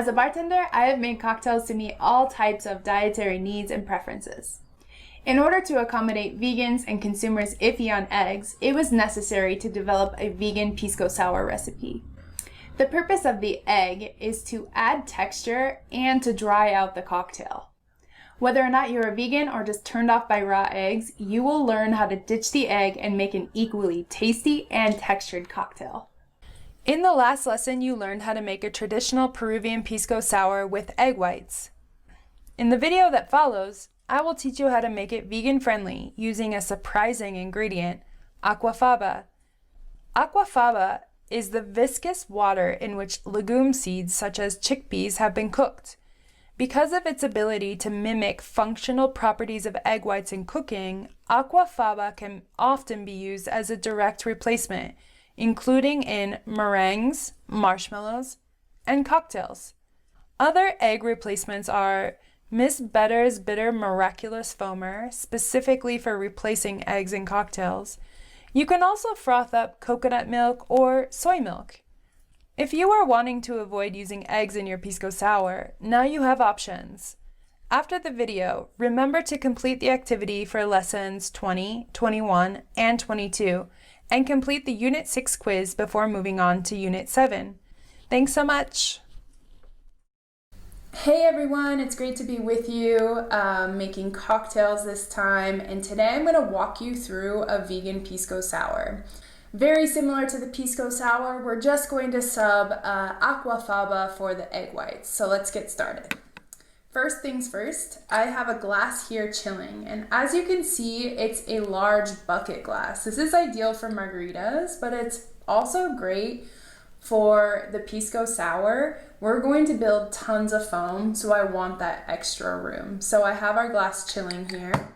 As a bartender, I have made cocktails to meet all types of dietary needs and preferences. In order to accommodate vegans and consumers iffy on eggs, it was necessary to develop a vegan pisco sour recipe. The purpose of the egg is to add texture and to dry out the cocktail. Whether or not you're a vegan or just turned off by raw eggs, you will learn how to ditch the egg and make an equally tasty and textured cocktail. In the last lesson, you learned how to make a traditional Peruvian pisco sour with egg whites. In the video that follows, I will teach you how to make it vegan-friendly using a surprising ingredient, aquafaba. Aquafaba is the viscous water in which legume seeds such as chickpeas have been cooked. Because of its ability to mimic functional properties of egg whites in cooking, aquafaba can often be used as a direct replacement, including in meringues, marshmallows, and cocktails. Other egg replacements are Miss Better's Bitter Miraculous Foamer, specifically for replacing eggs in cocktails. You can also froth up coconut milk or soy milk. If you are wanting to avoid using eggs in your pisco sour, now you have options. After the video, remember to complete the activity for lessons 20, 21, and 22, and complete the Unit 6 quiz before moving on to Unit 7. Thanks so much! Hey everyone, it's great to be with you, making cocktails this time, and today I'm going to walk you through a vegan pisco sour. Very similar to the pisco sour, we're just going to sub aquafaba for the egg whites, so let's get started. First things first, I have a glass here chilling, and as you can see, it's a large bucket glass. This is ideal for margaritas, but it's also great for the pisco sour. We're going to build tons of foam, so I want that extra room. So I have our glass chilling here.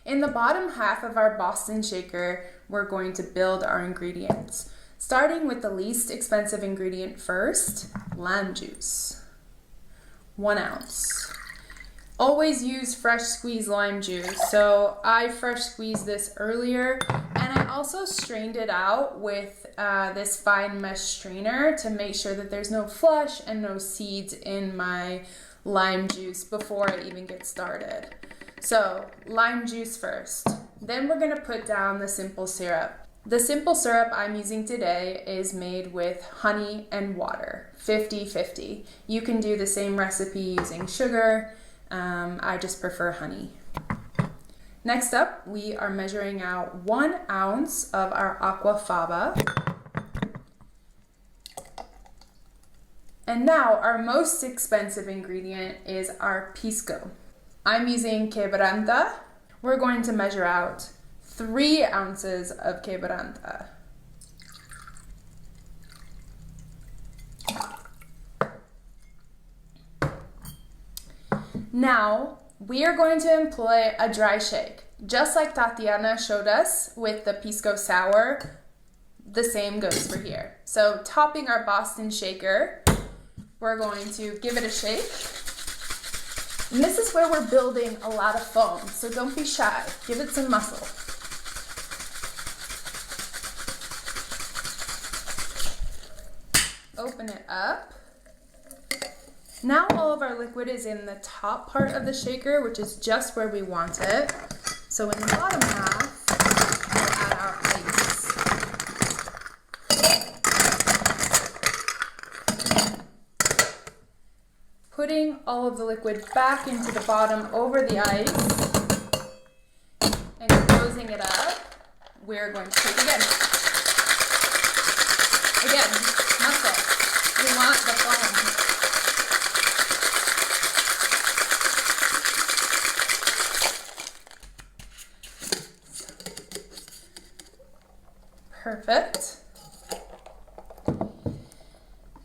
In the bottom half of our Boston shaker, we're going to build our ingredients. Starting with the least expensive ingredient first, lime juice. 1 ounce. Always use fresh squeezed lime juice. So I fresh squeezed this earlier, and I also strained it out with this fine mesh strainer to make sure that there's no flush and no seeds in my lime juice before I even get started. So lime juice first. Then we're going to put down the simple syrup. The simple syrup I'm using today is made with honey and water, 50-50. You can do the same recipe using sugar. I just prefer honey. Next up, we are measuring out 1 ounce of our aquafaba. And now our most expensive ingredient is our pisco. I'm using quebranta. We're going to measure out 3 ounces of quebranta. Now, we are going to employ a dry shake. Just like Tatiana showed us with the pisco sour, the same goes for here. So topping our Boston shaker, we're going to give it a shake. And this is where we're building a lot of foam, so don't be shy. Give it some muscle. Open it up. Now all of our liquid is in the top part of the shaker, which is just where we want it. So in the bottom half, we'll add our ice. Putting all of the liquid back into the bottom over the ice and closing it up, we're going to shake again. Again, muscle. We want the foam. Perfect.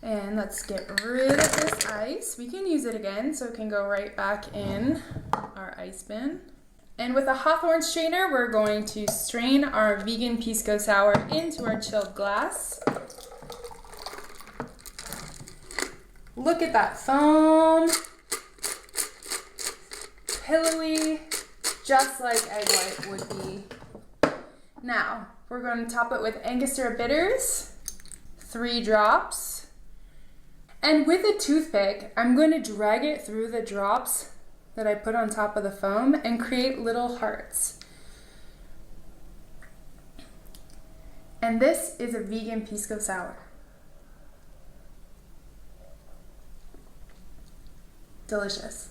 And let's get rid of this ice. We can use it again, so it can go right back in our ice bin. And with a Hawthorne strainer, we're going to strain our vegan pisco sour into our chilled glass. Look at that foam. Pillowy, just like egg white would be. Now, we're going to top it with Angostura bitters, 3 drops. And with a toothpick, I'm going to drag it through the drops that I put on top of the foam and create little hearts. And this is a vegan pisco sour. Delicious.